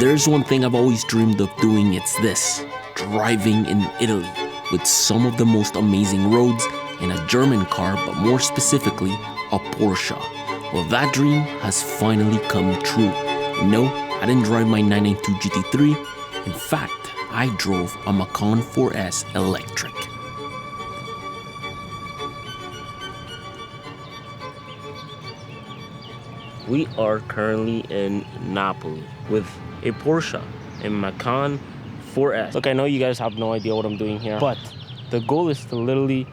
there's one thing I've always dreamed of doing, it's this: driving in Italy with some of the most amazing roads in a German car, but more specifically, a Porsche. Well, that dream has finally come true. No, I didn't drive my 992 GT3. In fact, I drove a Macan 4S electric. We are currently in Napoli with a Porsche, a Macan 4S. Look, I know you guys have no idea what I'm doing here, but the goal is to literally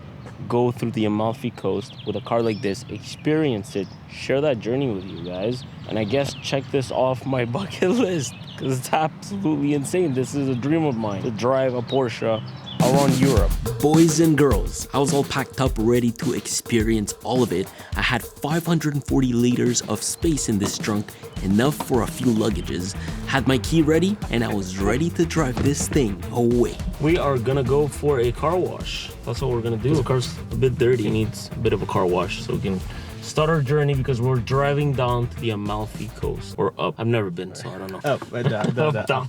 go through the Amalfi Coast with a car like this, experience it, share that journey with you guys, and I guess check this off my bucket list because it's absolutely insane. This is a dream of mine, to drive a Porsche around Europe. Boys and girls, I was all packed up ready to experience all of it. I had 540 liters of space in this trunk, enough for a few luggages, had my key ready, and I was ready to drive this thing away. We are gonna go for a car wash. That's what we're gonna do. The car's a bit dirty, it needs a bit of a car wash so we can start our journey because we're driving down to the Amalfi Coast, or up. I've never been, so I don't know. Down.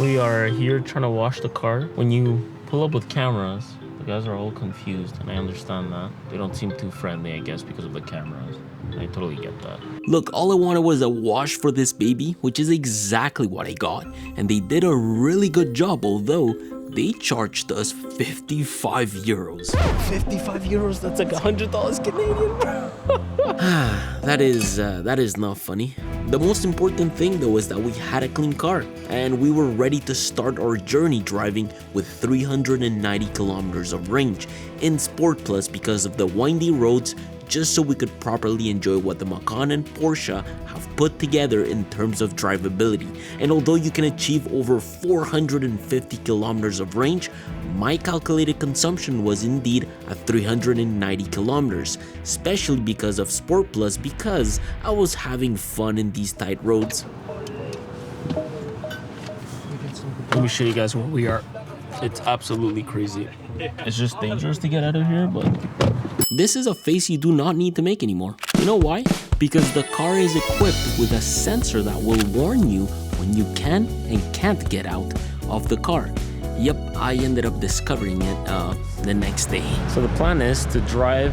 We are here trying to wash the car. When you pull up with cameras, the guys are all confused, and I understand that. They don't seem too friendly, I guess, because of the cameras. I totally get that. Look, all I wanted was a wash for this baby, which is exactly what I got. And they did a really good job, although they charged us 55 euros. 55 euros? That's like $100 Canadian, bro. That is not funny. The most important thing though is that we had a clean car and we were ready to start our journey driving with 390 kilometers of range in Sport Plus because of the windy roads, just so we could properly enjoy what the Macan and Porsche have put together in terms of drivability. And although you can achieve over 450 kilometers of range, my calculated consumption was indeed at 390 kilometers, especially because of Sport Plus, because I was having fun in these tight roads. Let me show you guys where we are. It's absolutely crazy. It's just dangerous to get out of here, but this is a face you do not need to make anymore. You know why? Because the car is equipped with a sensor that will warn you when you can and can't get out of the car. Yep, I ended up discovering it the next day. So the plan is to drive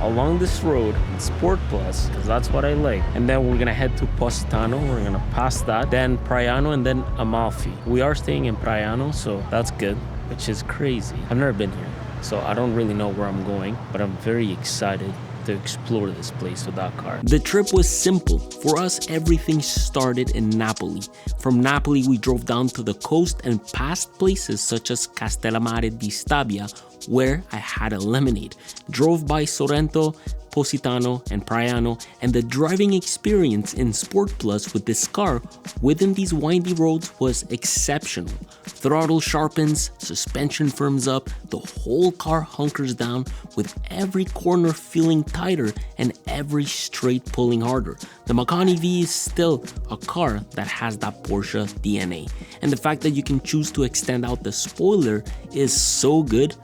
along this road in Sport Plus, because that's what I like. And then we're gonna head to Positano, we're gonna pass that, then Praiano, and then Amalfi. We are staying in Praiano, so that's good, which is crazy. I've never been here, so I don't really know where I'm going, but I'm very excited to explore this place with that car. The trip was simple. For us, everything started in Napoli. From Napoli, we drove down to the coast and passed places such as Castellammare di Stabia, where I had a lemonade. Drove by Sorrento, Positano, and Praiano, and the driving experience in Sport Plus with this car within these windy roads was exceptional. Throttle sharpens, suspension firms up, the whole car hunkers down, with every corner feeling tighter and every straight pulling harder. The Macan EV is still a car that has that Porsche DNA, and the fact that you can choose to extend out the spoiler is so good.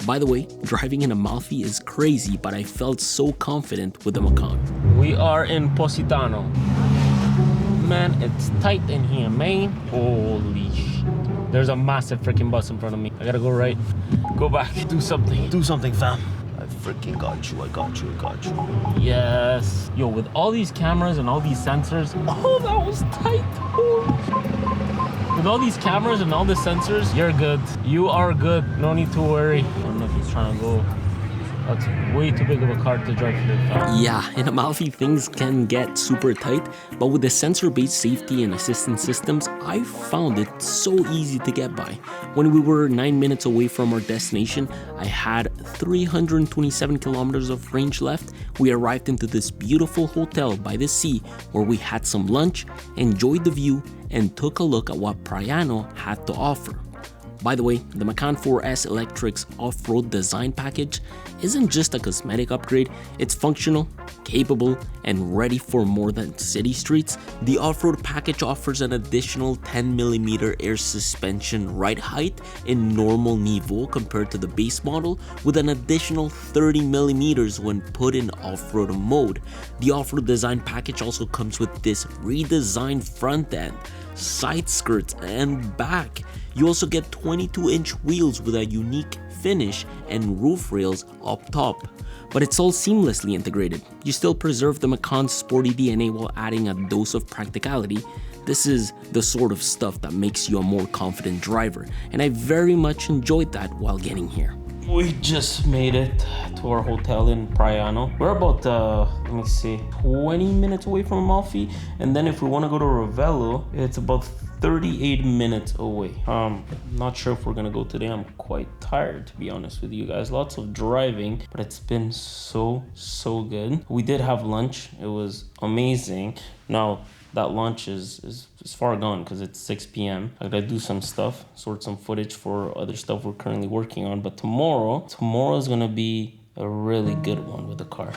By the way, driving in Amalfi is crazy, but I felt so confident with the Macan. We are in Positano. Man, it's tight in here, man. Holy shit. There's a massive freaking bus in front of me. I gotta go right, go back, do something. Do something, fam. I freaking got you, I got you. Yes. Yo, with all these cameras and all these sensors, oh, that was tight. Oh. With all these cameras and all the sensors, you're good. You are good. No need to worry. I don't know if he's trying to go. That's way too big of a car to drive through. Yeah, in Amalfi things can get super tight, but with the sensor-based safety and assistance systems, I found it so easy to get by. When we were 9 minutes away from our destination, I had 327 kilometers of range left. We arrived into this beautiful hotel by the sea where we had some lunch, enjoyed the view, and took a look at what Praiano had to offer. By the way, the Macan 4S Electric's off-road design package isn't just a cosmetic upgrade, it's functional, capable, and ready for more than city streets. The off-road package offers an additional 10mm air suspension ride height in normal niveau compared to the base model, with an additional 30mm when put in off-road mode. The off-road design package also comes with this redesigned front end, side skirts, and back. You also get 22-inch wheels with a unique finish and roof rails up top. But it's all seamlessly integrated. You still preserve the Macan's sporty DNA while adding a dose of practicality. This is the sort of stuff that makes you a more confident driver, and I very much enjoyed that while getting here. We just made it to our hotel in Praiano. We're about, let me see, 20 minutes away from Amalfi. And then if we want to go to Ravello, it's about 38 minutes away. Not sure if we're gonna go today. I'm quite tired, to be honest with you guys. Lots of driving, but it's been so good. We did have lunch. It was amazing. Now, that lunch is far gone because it's 6 p.m. I gotta do some stuff, sort some footage for other stuff we're currently working on. But tomorrow is gonna be a really good one with the car.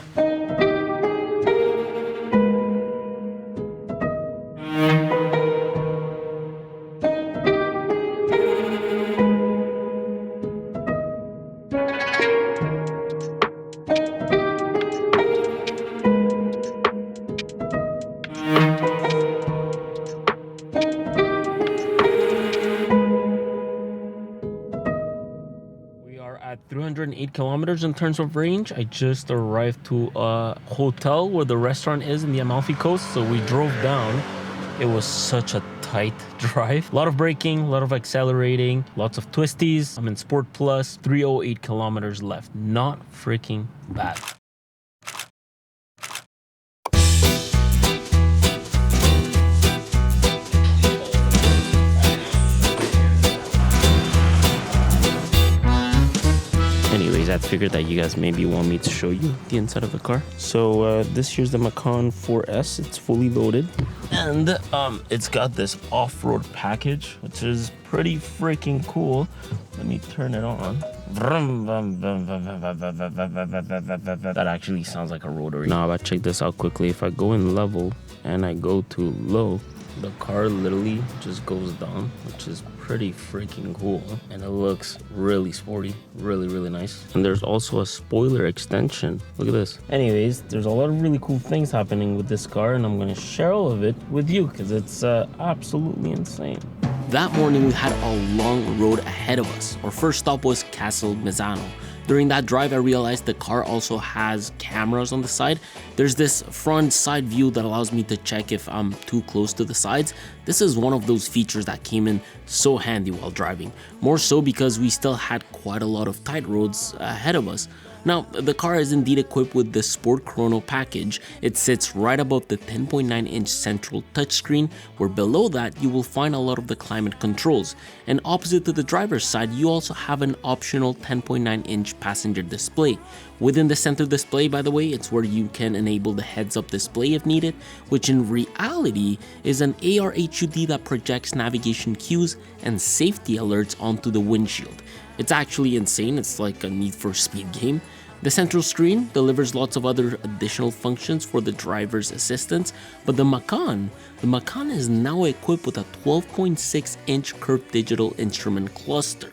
At 308 kilometers in terms of range. I just arrived to a hotel where the restaurant is in the Amalfi Coast, so we drove down. It was such a tight drive. A lot of braking, a lot of accelerating, lots of twisties. I'm in Sport Plus, 308 kilometers left. Not freaking bad. Anyways, I figured that you guys maybe want me to show you the inside of the car. So this here's the Macan 4S. It's fully loaded, and it's got this off-road package, which is pretty freaking cool. Let me turn it on. That actually sounds like a rotary. Now, but check this out quickly. If I go in level and I go to low, the car literally just goes down, which is pretty freaking cool, and it looks really sporty, really nice. And there's also a spoiler extension. Look at this. Anyways, there's a lot of really cool things happening with this car, and I'm gonna share all of it with you because it's absolutely insane. That morning we had a long road ahead of us. Our first stop was Castel Mezzano. During that drive, I realized the car also has cameras on the side. There's this front side view that allows me to check if I'm too close to the sides. This is one of those features that came in so handy while driving. More so because we still had quite a lot of tight roads ahead of us. Now, the car is indeed equipped with the Sport Chrono package. It sits right above the 10.9-inch central touchscreen, where below that you will find a lot of the climate controls. And opposite to the driver's side, you also have an optional 10.9-inch passenger display. Within the center display, by the way, it's where you can enable the heads-up display if needed, which in reality is an AR HUD that projects navigation cues and safety alerts onto the windshield. It's actually insane. It's like a Need for Speed game. The central screen delivers lots of other additional functions for the driver's assistance, but the Macan is now equipped with a 12.6-inch curved digital instrument cluster.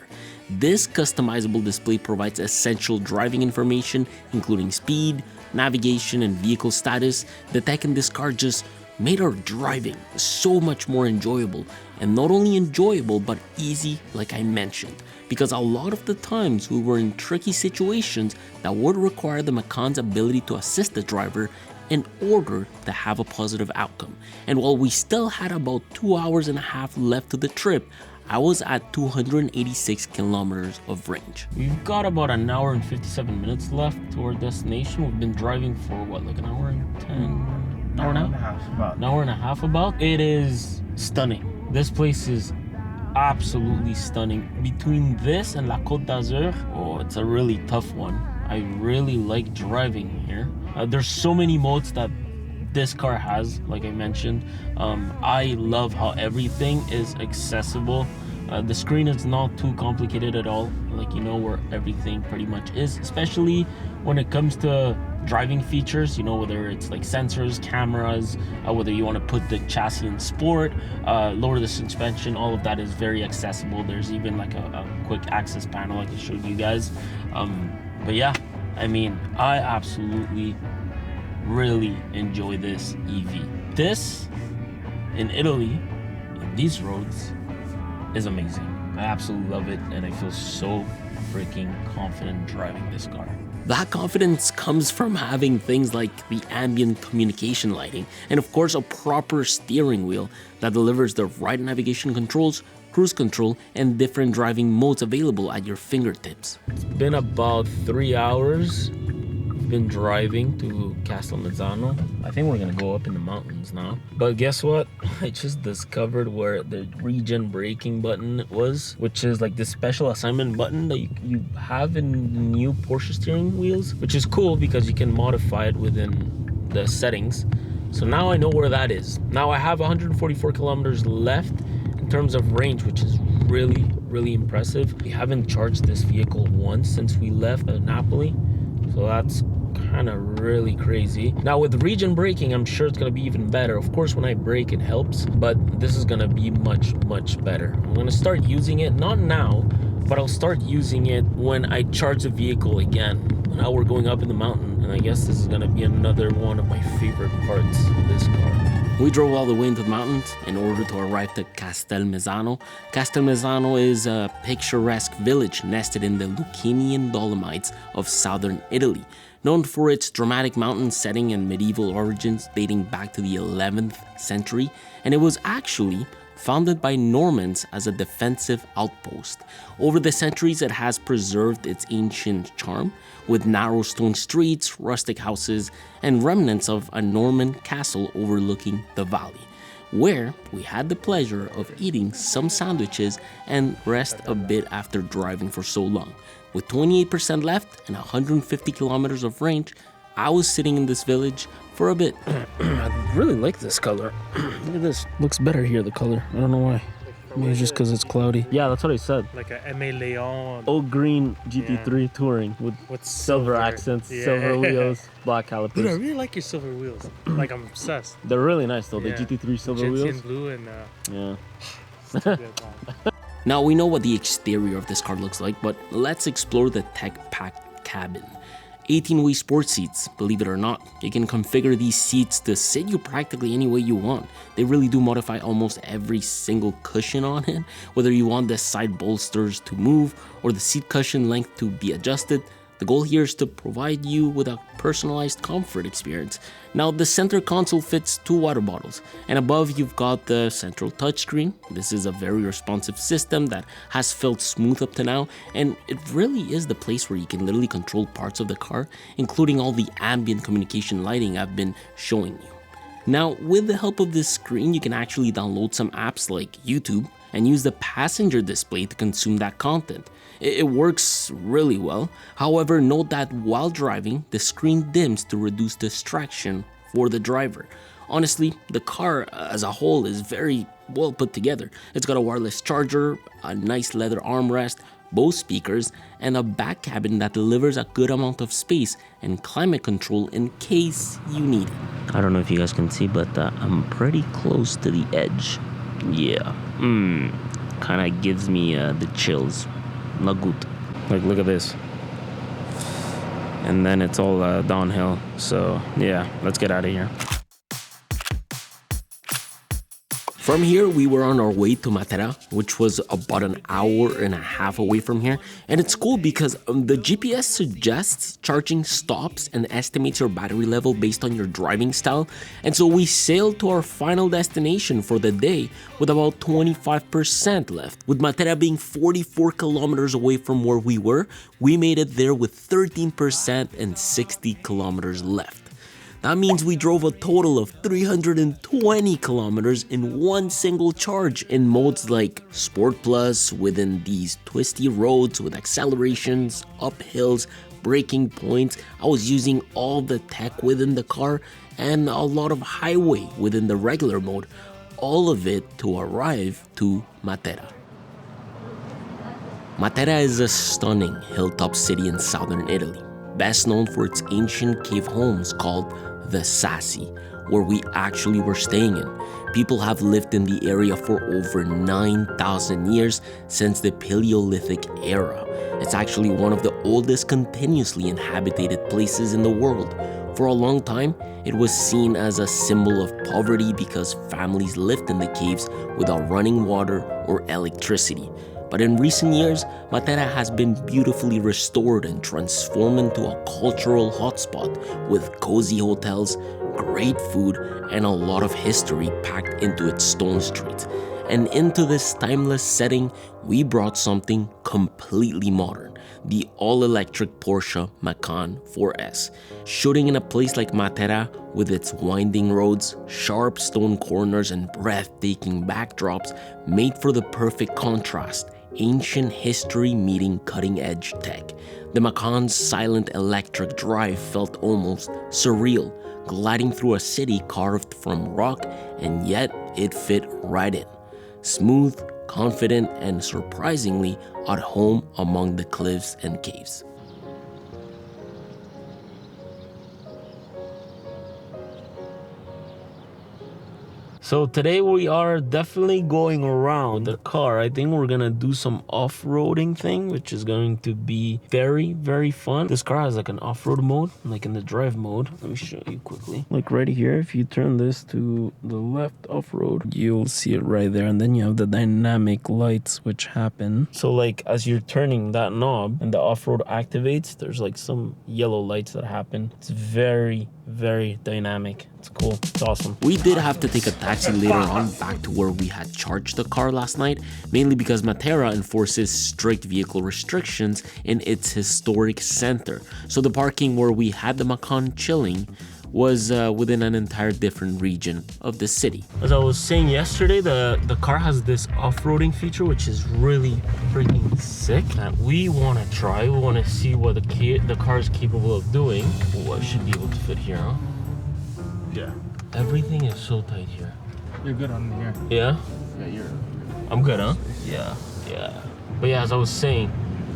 This customizable display provides essential driving information, including speed, navigation, and vehicle status. The tech in this car just made our driving so much more enjoyable, and not only enjoyable but easy, like I mentioned, because a lot of the times we were in tricky situations that would require the Macan's ability to assist the driver in order to have a positive outcome. And while we still had about 2.5 hours left to the trip, I was at 286 kilometers of range. We've got about 1 hour and 57 minutes left to our destination. We've been driving for what, like an hour and 10? An hour and a half about. An hour and a half about. It is stunning. This place is absolutely stunning. Between this and La Côte d'Azur, oh, it's a really tough one. I really like driving here. There's so many modes that this car has, like I mentioned. I love how everything is accessible. The screen is not too complicated at all. Like, you know where everything pretty much is, especially when it comes to driving features, you know, whether it's like sensors, cameras, whether you want to put the chassis in sport, lower the suspension, all of that is very accessible. There's even like a quick access panel I can show you guys. But yeah, I mean, I absolutely really enjoy this EV. This in Italy, in these roads, is amazing. I absolutely love it, and I feel so freaking confident driving this car. That confidence comes from having things like the ambient communication lighting and of course a proper steering wheel that delivers the right navigation controls, cruise control, and different driving modes available at your fingertips. It's been about 3 hours. We've been driving to Castelmezzano. I think we're gonna go up in the mountains now. But guess what? I just discovered where the regen braking button was, which is like this special assignment button that you have in new Porsche steering wheels, which is cool because you can modify it within the settings. So now I know where that is. Now I have 144 kilometers left in terms of range, which is really impressive. We haven't charged this vehicle once since we left Napoli. So that's kind of really crazy. Now with regen braking, I'm sure it's going to be even better. Of course, when I brake, it helps, but this is going to be much better. I'm going to start using it, not now, but I'll start using it when I charge the vehicle again. Now we're going up in the mountain, and I guess this is going to be another one of my favorite parts of this car. We drove all the way into the mountains in order to arrive to Castelmezzano. Castelmezzano is a picturesque village nested in the Lucanian Dolomites of southern Italy, known for its dramatic mountain setting and medieval origins dating back to the 11th century, and it was actually founded by Normans as a defensive outpost. Over the centuries, it has preserved its ancient charm, with narrow stone streets, rustic houses, and remnants of a Norman castle overlooking the valley, where we had the pleasure of eating some sandwiches and rest a bit after driving for so long. With 28% left and 150 kilometers of range, I was sitting in this village for a bit. I really like this color. Look at this. Looks better here, the color. I don't know why. Maybe it's just because it's cloudy. Yeah, that's what I said. Like a M.A. Leon. Old green GT3 touring with silver accents, silver wheels, black calipers. Dude, I really like your silver wheels. Like, I'm obsessed. They're really nice though, the GT3 silver wheels. GT blue and yeah. It's too good, man. Now we know what the exterior of this car looks like, but let's explore the tech-packed cabin. 18-way sports seats, believe it or not. You can configure these seats to sit you practically any way you want. They really do modify almost every single cushion on it, whether you want the side bolsters to move or the seat cushion length to be adjusted. The goal here is to provide you with a personalized comfort experience. Now the center console fits 2 water bottles, and above you've got the central touchscreen. This is a very responsive system that has felt smooth up to now, and it really is the place where you can literally control parts of the car, including all the ambient communication lighting I've been showing you. Now with the help of this screen, you can actually download some apps like YouTube and use the passenger display to consume that content. It works really well. However, note that while driving, the screen dims to reduce distraction for the driver. Honestly, the car as a whole is very well put together. It's got a wireless charger, a nice leather armrest, Bose speakers, and a back cabin that delivers a good amount of space and climate control in case you need it. I don't know if you guys can see, but I'm pretty close to the edge. Yeah, kinda gives me the chills. Not good. Like, look at this. And then it's all downhill. So yeah, let's get out of here. From here, we were on our way to Matera, which was about an hour and a half away from here. And it's cool because the GPS suggests charging stops and estimates your battery level based on your driving style. And so we sailed to our final destination for the day with about 25% left. With Matera being 44 kilometers away from where we were, we made it there with 13% and 60 kilometers left. That means we drove a total of 320 kilometers in one single charge in modes like Sport Plus within these twisty roads with accelerations, uphills, braking points. I was using all the tech within the car and a lot of highway within the regular mode. All of it to arrive to Matera. Matera is a stunning hilltop city in southern Italy, best known for its ancient cave homes called the Sassi, where we actually were staying in. People have lived in the area for over 9,000 years since the Paleolithic era. It's actually one of the oldest continuously inhabited places in the world. For a long time, it was seen as a symbol of poverty because families lived in the caves without running water or electricity. But in recent years, Matera has been beautifully restored and transformed into a cultural hotspot with cozy hotels, great food, and a lot of history packed into its stone streets. And into this timeless setting, we brought something completely modern, the all-electric Porsche Macan 4S. Shooting in a place like Matera with its winding roads, sharp stone corners, and breathtaking backdrops made for the perfect contrast. Ancient history meeting cutting-edge tech. The Macan's silent electric drive felt almost surreal, gliding through a city carved from rock, and yet it fit right in. Smooth, confident, and surprisingly at home among the cliffs and caves. So today we are definitely going around the car. I think we're gonna do some off-roading thing, which is going to be very, very fun. This car has like an off-road mode, like in the drive mode. Let me show you quickly. Like right here, if you turn this to the left off-road, you'll see it right there. And then you have the dynamic lights which happen. So like as you're turning that knob and the off-road activates, there's like some yellow lights that happen. It's very, very dynamic. It's cool. It's awesome. We did have to take a taxi later on back to where we had charged the car last night, mainly because Matera enforces strict vehicle restrictions in its historic center. So the parking where we had the Macan chilling was within an entire different region of the city. As I was saying yesterday, the car has this off-roading feature, which is really freaking sick. That we want to try. We want to see what the car is capable of doing. Oh, I should be able to fit here, huh? Yeah. Everything is so tight here. You're good on here. Yeah? Yeah, you're. I'm good, huh? Yeah, yeah. But yeah, as I was saying,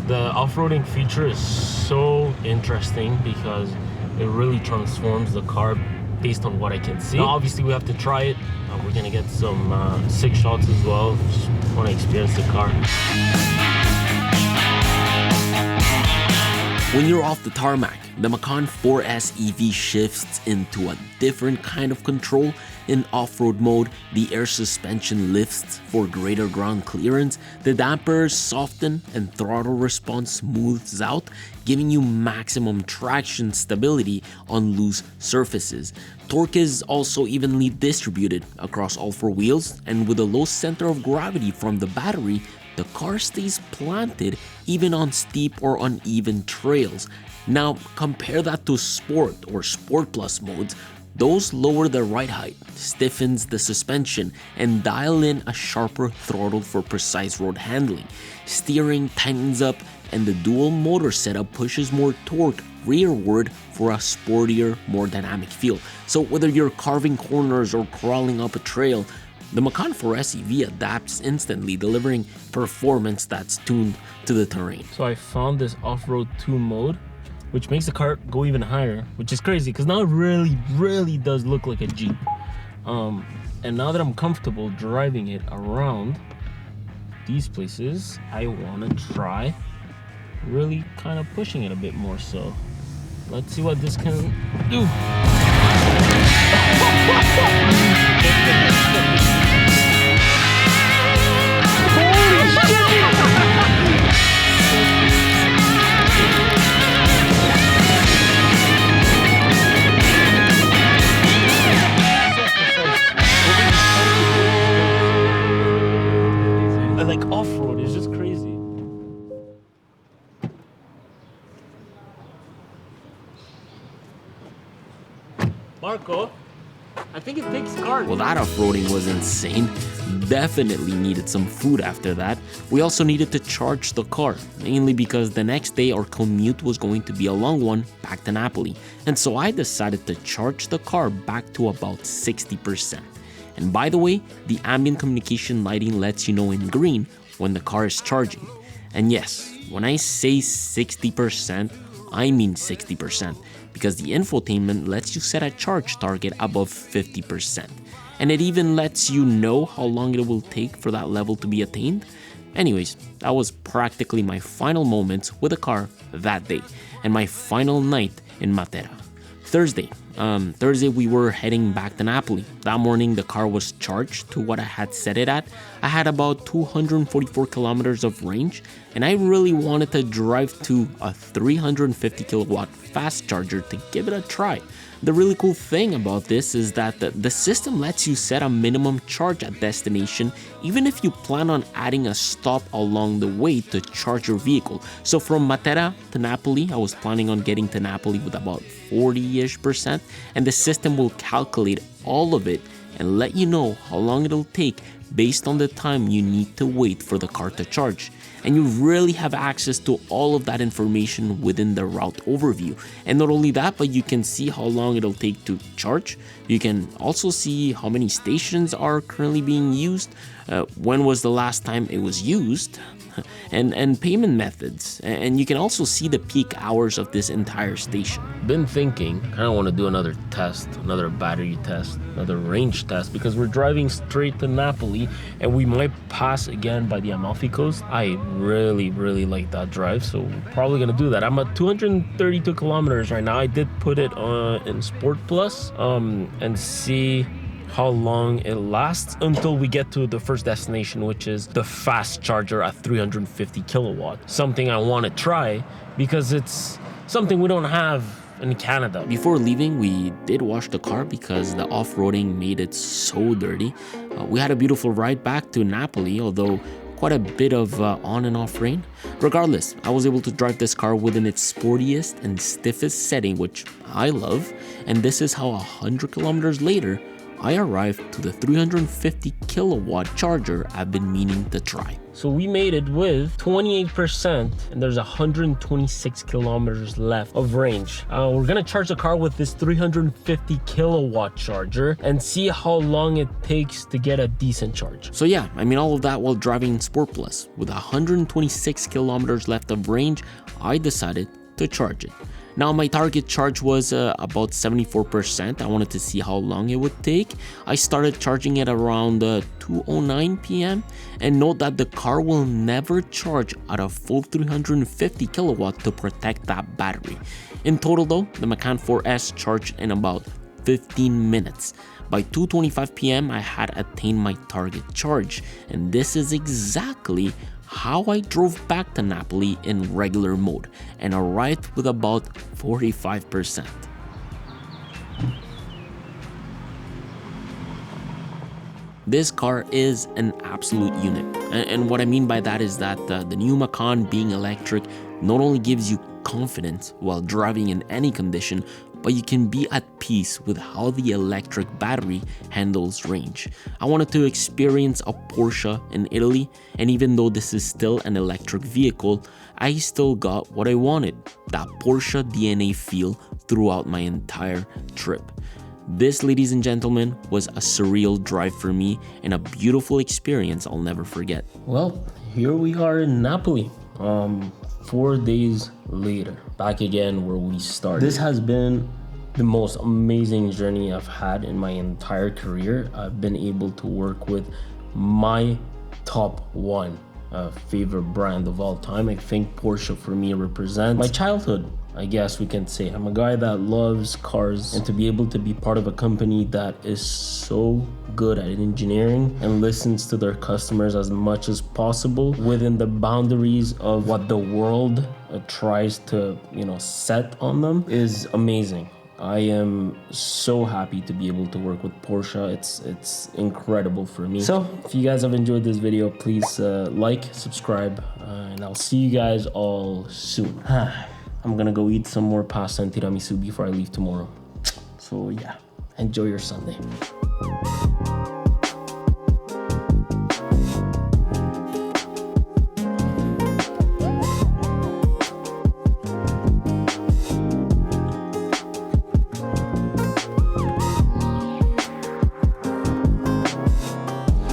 the off-roading feature is so interesting because it really transforms the car based on what I can see. Now, obviously, we have to try it. We're gonna get some sick shots as well. Just want to experience the car. When you're off the tarmac, the Macan 4S EV shifts into a different kind of control. In off-road mode, the air suspension lifts for greater ground clearance, the dampers soften, and throttle response smooths out, giving you maximum traction stability on loose surfaces. Torque is also evenly distributed across all four wheels, and with a low center of gravity from the battery, the car stays planted even on steep or uneven trails. Now compare that to Sport or Sport Plus modes. Those lower the ride height, stiffens the suspension, and dial in a sharper throttle for precise road handling. Steering tightens up, and the dual motor setup pushes more torque rearward for a sportier, more dynamic feel. So whether you're carving corners or crawling up a trail, the Macan 4S EV adapts instantly, delivering performance that's tuned to the terrain. So I found this off-road 2 mode, which makes the car go even higher, which is crazy because now it really does look like a Jeep. And now that I'm comfortable driving it around these places, I want to try really kind of pushing it a bit more. So let's see what this can do. Like off-road is just crazy. Marco, I think it takes cars. Well, that off-roading was insane. Definitely needed some food after that. We also needed to charge the car, mainly because the next day our commute was going to be a long one back to Napoli. And so I decided to charge the car back to about 60%. And by the way, the ambient communication lighting lets you know in green when the car is charging. And yes, when I say 60%, I mean 60%, because the infotainment lets you set a charge target above 50%. And it even lets you know how long it will take for that level to be attained. Anyways, that was practically my final moments with the car that day, and my final night in Matera. Thursday we were heading back to Napoli. That morning the car was charged to what I had set it at. I had about 244 kilometers of range, and I really wanted to drive to a 350 kilowatt fast charger to give it a try. The really cool thing about this is that the system lets you set a minimum charge at destination even if you plan on adding a stop along the way to charge your vehicle. So from Matera to Napoli, I was planning on getting to Napoli with about 40-ish%, and the system will calculate all of it and let you know how long it'll take based on the time you need to wait for the car to charge. And you really have access to all of that information within the route overview. And not only that, but you can see how long it'll take to charge. You can also see how many stations are currently being used, when was the last time it was used, and payment methods. And you can also see the peak hours of this entire station. Been thinking, I don't want to do another test, another battery test, another range test, because we're driving straight to Napoli and we might pass again by the Amalfi Coast. I really like that drive, so probably gonna do that. I'm at 232 kilometers right now. I did put it in Sport Plus and see how long it lasts until we get to the first destination, which is the fast charger at 350 kilowatt. Something I want to try because it's something we don't have in Canada. Before leaving, we did wash the car because the off-roading made it so dirty. We had a beautiful ride back to Napoli, although quite a bit of on and off rain. Regardless, I was able to drive this car within its sportiest and stiffest setting, which I love. And this is how 100 kilometers later, I arrived to the 350 kilowatt charger I've been meaning to try. So we made it with 28%, and there's 126 kilometers left of range. We're gonna charge the car with this 350 kilowatt charger and see how long it takes to get a decent charge. So yeah, I mean all of that while driving in Sport Plus. With 126 kilometers left of range, I decided to charge it. Now my target charge was about 74%. I wanted to see how long it would take. I started charging it around 2:09 p.m. and note that the car will never charge at a full 350 kilowatt to protect that battery. In total though, the Macan 4S charged in about 15 minutes. By 2:25 p.m. I had attained my target charge, and this is exactly how I drove back to Napoli in regular mode and arrived with about 45%. This car is an absolute unit, and what I mean by that is that the new Macan being electric not only gives you confidence while driving in any condition, but you can be at peace with how the electric battery handles range. I wanted to experience a Porsche in Italy, and even though this is still an electric vehicle, I still got what I wanted, that Porsche DNA feel throughout my entire trip. This, ladies and gentlemen, was a surreal drive for me and a beautiful experience I'll never forget. Well, here we are in Napoli. 4 days later, back again where we started. This has been the most amazing journey I've had in my entire career. I've been able to work with my top one favorite brand of all time. I think Porsche for me represents my childhood, I guess we can say. I'm a guy that loves cars, and to be able to be part of a company that is so good at engineering and listens to their customers as much as possible within the boundaries of what the world tries to, set on them is amazing. I am so happy to be able to work with Porsche. It's incredible for me. So if you guys have enjoyed this video, please like, subscribe, and I'll see you guys all soon. I'm gonna go eat some more pasta and tiramisu before I leave tomorrow. So yeah, enjoy your Sunday.